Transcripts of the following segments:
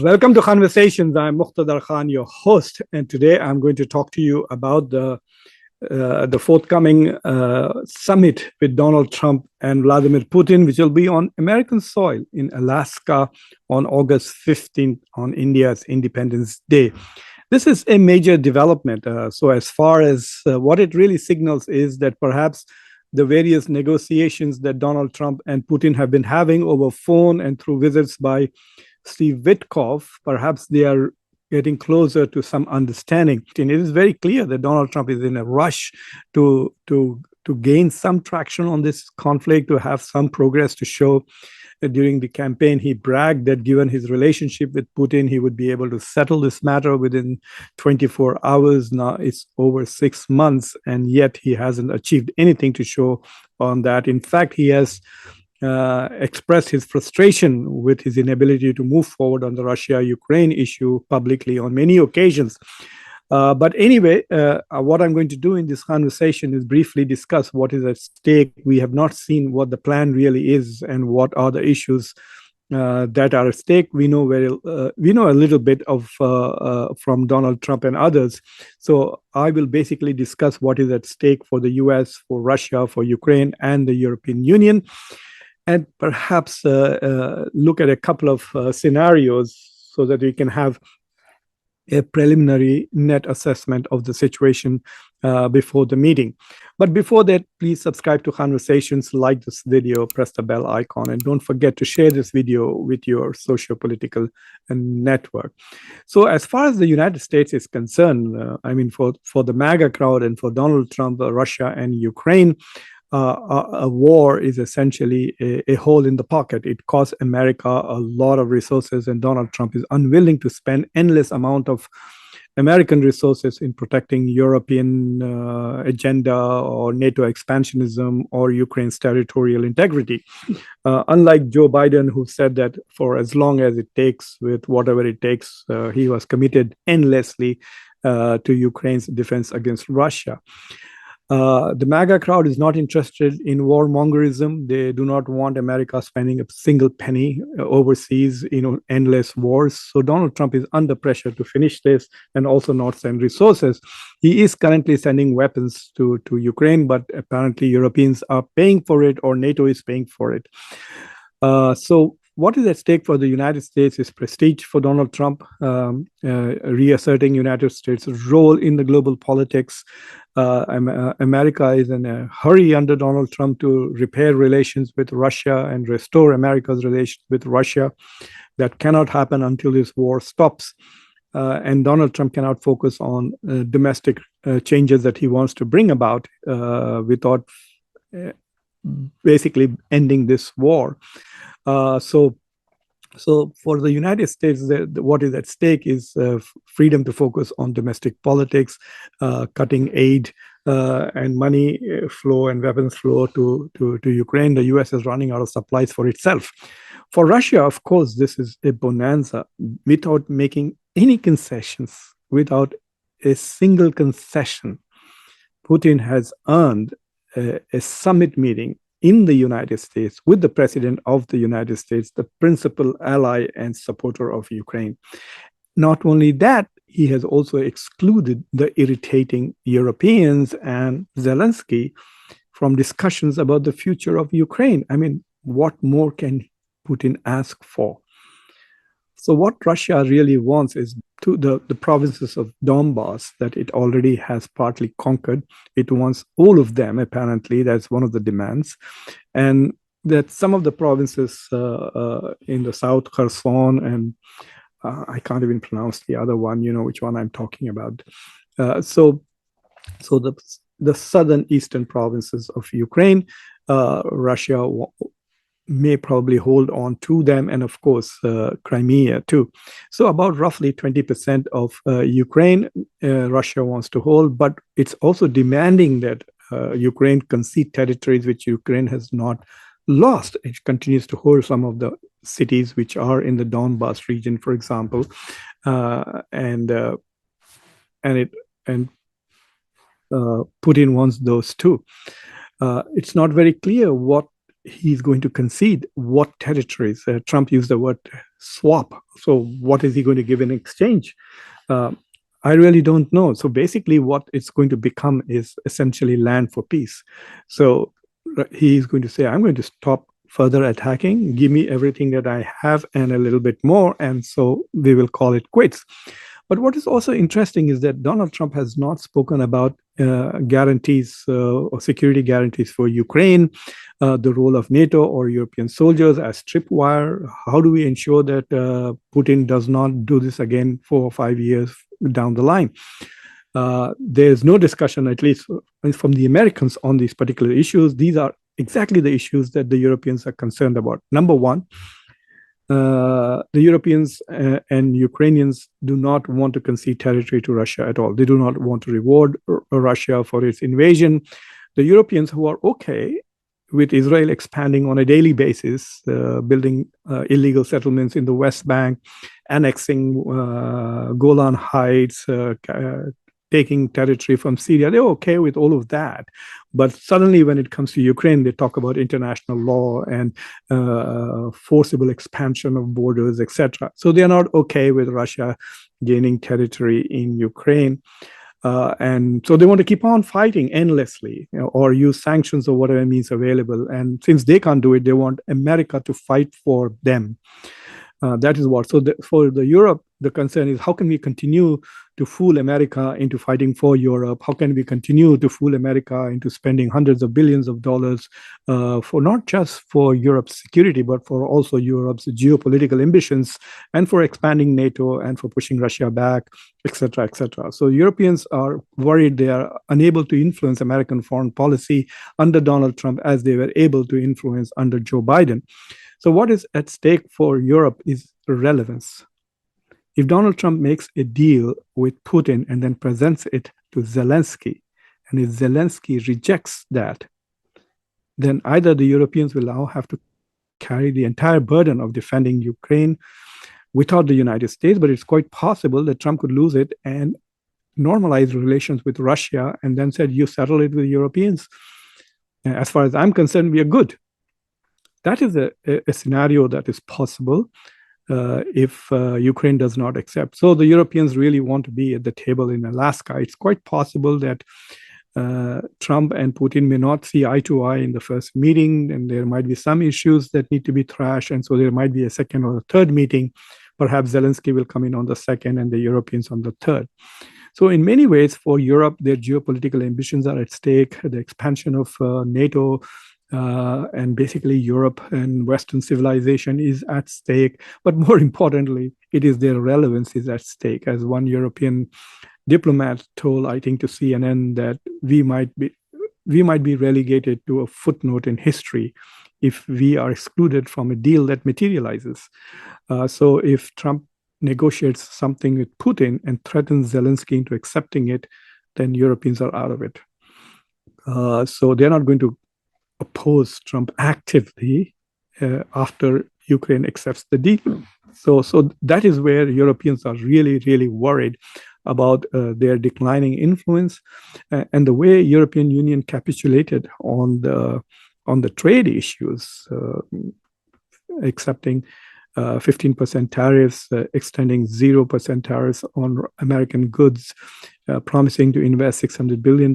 Welcome to Khanversations. I'm Muqtedar Khan, your host, and today I'm going to talk to you about the forthcoming summit with Donald Trump and Vladimir Putin, which will be on American soil in Alaska on August 15th, on India's Independence Day. This is a major development. So, as far as what it really signals is that perhaps the various negotiations that Donald Trump and Putin have been having over phone and through visits by Steve Witkoff, perhaps they are getting closer to some understanding. And it is very clear that Donald Trump is in a rush to gain some traction on this conflict, to have some progress to show. During the campaign, he bragged that given his relationship with Putin, he would be able to settle this matter within 24 hours. Now it's over 6 months, and yet he hasn't achieved anything to show on that. In fact, he has expressed his frustration with his inability to move forward on the Russia-Ukraine issue publicly on many occasions. But anyway, what I'm going to do in this conversation is briefly discuss what is at stake. We have not seen what the plan really is and what are the issues that are at stake. We know a little bit of from Donald Trump and others. So I will basically discuss what is at stake for the U.S., for Russia, for Ukraine, and the European Union, and perhaps look at a couple of scenarios so that we can have a preliminary net assessment of the situation before the meeting. But before that, please subscribe to Khanversations, like this video, press the bell icon, and don't forget to share this video with your socio-political network. So as far as the United States is concerned, for the MAGA crowd and for Donald Trump, Russia and Ukraine, a war is essentially a hole in the pocket. It costs America a lot of resources, and Donald Trump is unwilling to spend endless amount of American resources in protecting European agenda or NATO expansionism or Ukraine's territorial integrity. Unlike Joe Biden, who said that for as long as it takes, with whatever it takes, he was committed endlessly to Ukraine's defense against Russia. The MAGA crowd is not interested in warmongerism. They do not want America spending a single penny overseas in endless wars. So Donald Trump is under pressure to finish this and also not send resources. He is currently sending weapons to Ukraine, but apparently Europeans are paying for it, or NATO is paying for it. So what is at stake for the United States is prestige for Donald Trump, reasserting United States' role in the global politics. America is in a hurry under Donald Trump to repair relations with Russia and restore America's relations with Russia. That cannot happen until this war stops. And Donald Trump cannot focus on domestic changes that he wants to bring about without basically ending this war. So for the United States, what is at stake is freedom to focus on domestic politics, cutting aid and money flow and weapons flow to Ukraine. The US is running out of supplies for itself. For Russia, of course, this is a bonanza. Without making any concessions, without a single concession, Putin has earned a summit meeting in the United States with the president of the United States, the principal ally and supporter of Ukraine. Not only that, he has also excluded the irritating Europeans and Zelensky from discussions about the future of Ukraine. I mean, what more can Putin ask for? So what Russia really wants is to the provinces of Donbass that it already has partly conquered. It wants all of them, apparently. That's one of the demands. And that some of the provinces in the south, Kherson, and I can't even pronounce the other one, you know which one I'm talking about. So the southern eastern provinces of Ukraine, Russia may probably hold on to them, and of course Crimea too. So about roughly 20% of Ukraine Russia wants to hold, but it's also demanding that Ukraine concede territories which Ukraine has not lost. It continues to hold some of the cities which are in the Donbass region, for example, and Putin wants those too. It's not very clear what he's going to concede what territories. Trump used the word swap. So what is he going to give in exchange? I really don't know. So basically, what it's going to become is essentially land for peace. So he's going to say, I'm going to stop further attacking, give me everything that I have and a little bit more. And so we will call it quits. But what is also interesting is that Donald Trump has not spoken about guarantees or security guarantees for Ukraine, the role of NATO or European soldiers as tripwire. How do we ensure that Putin does not do this again 4 or 5 years down the line? There's no discussion, at least from the Americans, on these particular issues. These are exactly the issues that the Europeans are concerned about. Number one, the Europeans and Ukrainians do not want to concede territory to Russia at all. They do not want to reward Russia for its invasion. The Europeans, who are okay with Israel expanding on a daily basis, building illegal settlements in the West Bank, annexing Golan Heights, taking territory from Syria, they're okay with all of that. But suddenly when it comes to Ukraine, they talk about international law and forcible expansion of borders, etc. So they're not okay with Russia gaining territory in Ukraine. And so they want to keep on fighting endlessly, or use sanctions or whatever means available. And since they can't do it, they want America to fight for them. That is what. So for the Europe, the concern is, how can we continue to fool America into fighting for Europe? How can we continue to fool America into spending hundreds of billions of dollars for not just for Europe's security, but for also Europe's geopolitical ambitions, and for expanding NATO and for pushing Russia back, etc., etc. So Europeans are worried they are unable to influence American foreign policy under Donald Trump as they were able to influence under Joe Biden. So what is at stake for Europe is relevance. If Donald Trump makes a deal with Putin and then presents it to Zelensky, and if Zelensky rejects that, then either the Europeans will now have to carry the entire burden of defending Ukraine without the United States, but it's quite possible that Trump could lose it and normalize relations with Russia and then said, you settle it with Europeans. And as far as I'm concerned, we are good. That is a scenario that is possible if Ukraine does not accept. So the Europeans really want to be at the table in Alaska. It's quite possible that Trump and Putin may not see eye to eye in the first meeting, and there might be some issues that need to be thrashed, and so there might be a second or a third meeting. Perhaps Zelensky will come in on the second and the Europeans on the third. So in many ways, for Europe, their geopolitical ambitions are at stake. The expansion of NATO and basically Europe and Western civilization is at stake. But more importantly, it is their relevance is at stake. As one European diplomat told, I think, to CNN, that we might be relegated to a footnote in history if we are excluded from a deal that materializes. So if Trump negotiates something with Putin and threatens Zelensky into accepting it, then Europeans are out of it. So they're not going to oppose Trump actively after Ukraine accepts the deal. So that is where Europeans are really, really worried about their declining influence, and the way European Union capitulated on the trade issues, accepting 15% tariffs, extending 0% tariffs on American goods, promising to invest $600 billion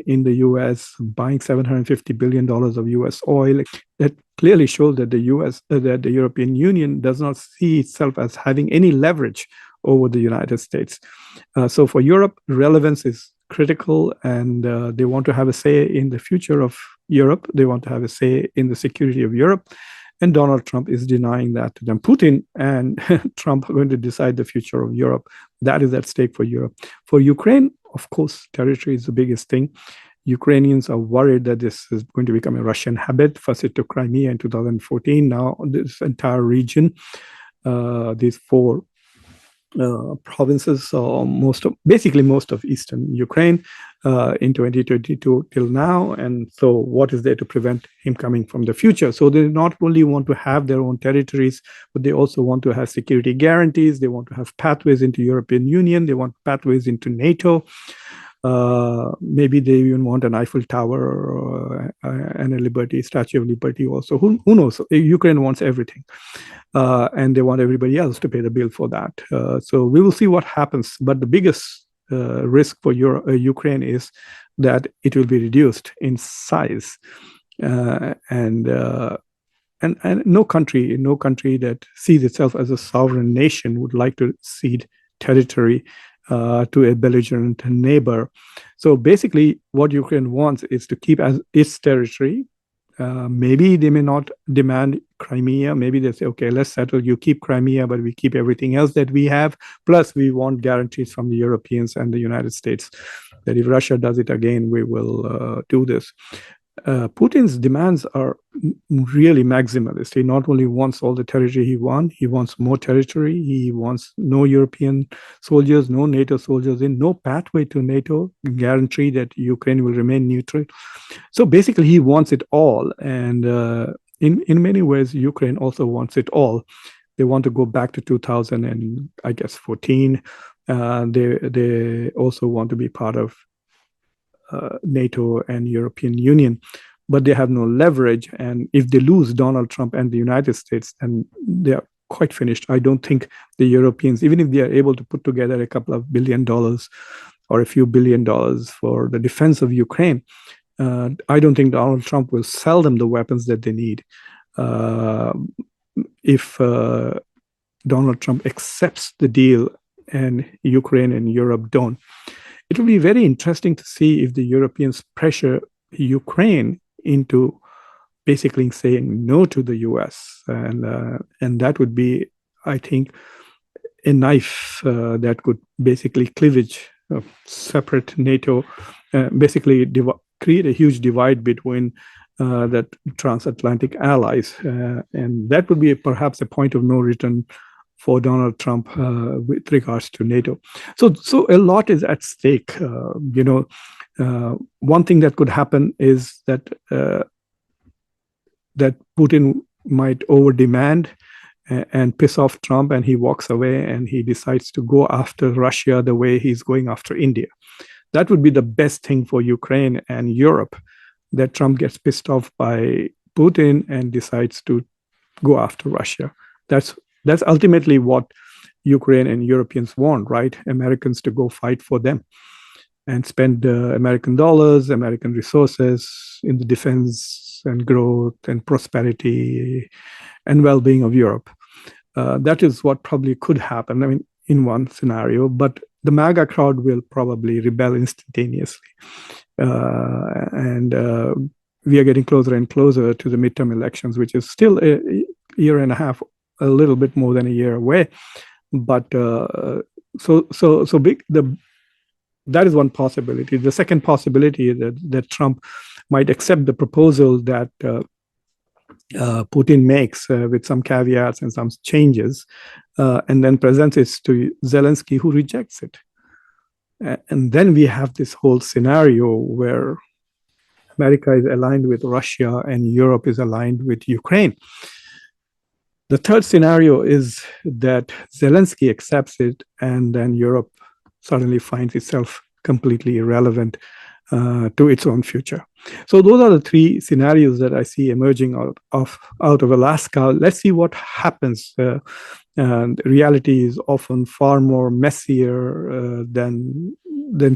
in the US, buying $750 billion of US oil. That clearly shows that that the European Union does not see itself as having any leverage over the United States. So for Europe, relevance is critical, and they want to have a say in the future of Europe. They want to have a say in the security of Europe. And Donald Trump is denying that to them. Putin and Trump are going to decide the future of Europe. That is at stake for Europe. For Ukraine, of course, territory is the biggest thing. Ukrainians are worried that this is going to become a Russian habit. First it took Crimea in 2014. Now this entire region, these four provinces, or basically most of eastern Ukraine in 2022 till now. And so what is there to prevent him coming from the future? So they not only want to have their own territories, but they also want to have security guarantees. They want to have pathways into European Union. They want pathways into NATO. Maybe they even want an Eiffel Tower and a Statue of Liberty also. Who knows? Ukraine wants everything. And they want everybody else to pay the bill for that. So we will see what happens. But the biggest risk for Ukraine is that it will be reduced in size. And no country that sees itself as a sovereign nation would like to cede territory to a belligerent neighbor. So basically, what Ukraine wants is to keep as its territory. Maybe they may not demand Crimea. Maybe they say, okay, let's settle. You keep Crimea, but we keep everything else that we have. Plus, we want guarantees from the Europeans and the United States that if Russia does it again, we will do this. Putin's demands are really maximalist. He not only wants all the territory he wants more territory. He wants no European soldiers, no NATO soldiers no pathway to NATO, guarantee that Ukraine will remain neutral. So basically, he wants it all. And in many ways, Ukraine also wants it all. They want to go back to 2014. They also want to be part of NATO and European Union, but they have no leverage. And if they lose Donald Trump and the United States, then they are quite finished. I don't think the Europeans, even if they are able to put together a couple of $1 billion or a few $1 billion for the defense of Ukraine, I don't think Donald Trump will sell them the weapons that they need. If Donald Trump accepts the deal and Ukraine and Europe don't, it will be very interesting to see if the Europeans pressure Ukraine into basically saying no to the US. And that would be, I think, a knife that could basically cleavage, separate NATO, basically create a huge divide between that transatlantic allies. And that would be perhaps a point of no return for Donald Trump with regards to NATO. So a lot is at stake. One thing that could happen is that that Putin might over-demand and piss off Trump, and he walks away and he decides to go after Russia the way he's going after India. That would be the best thing for Ukraine and Europe, that Trump gets pissed off by Putin and decides to go after Russia. That's ultimately what Ukraine and Europeans want, right? Americans to go fight for them and spend American dollars, American resources in the defense and growth and prosperity and well-being of Europe. That is what probably could happen, I mean, in one scenario, but the MAGA crowd will probably rebel instantaneously. And we are getting closer and closer to the midterm elections, which is still a year and a half, a little bit more than a year away, but so big. That is one possibility. The second possibility is that Trump might accept the proposal that Putin makes with some caveats and some changes, and then presents it to Zelensky, who rejects it. And then we have this whole scenario where America is aligned with Russia and Europe is aligned with Ukraine. The third scenario is that Zelensky accepts it, and then Europe suddenly finds itself completely irrelevant to its own future. So those are the three scenarios that I see emerging out of Alaska. Let's see what happens. And reality is often far more messier than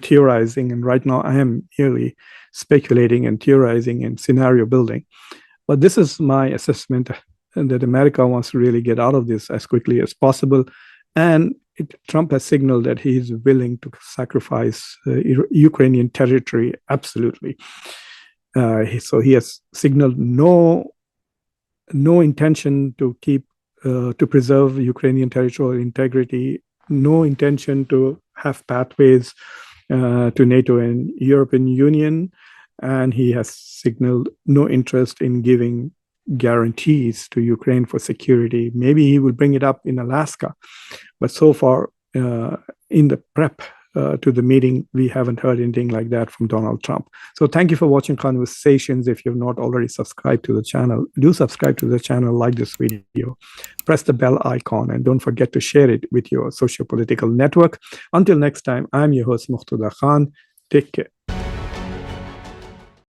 theorizing. And right now I am merely speculating and theorizing and scenario building. But this is my assessment, and that America wants to really get out of this as quickly as possible. And Trump has signaled that he is willing to sacrifice Ukrainian territory, absolutely. So he has signaled no intention to preserve Ukrainian territorial integrity, no intention to have pathways to NATO and European Union, and he has signaled no interest in giving guarantees to Ukraine for security. Maybe he will bring it up in Alaska, but so far in the prep to the meeting, we haven't heard anything like that from Donald Trump. So thank you for watching Khanversations. If you've not already subscribed to the channel, do subscribe to the channel, like this video, press the bell icon, and don't forget to share it with your socio-political network. Until next time, I'm your host, Muqtedar Khan. Take care.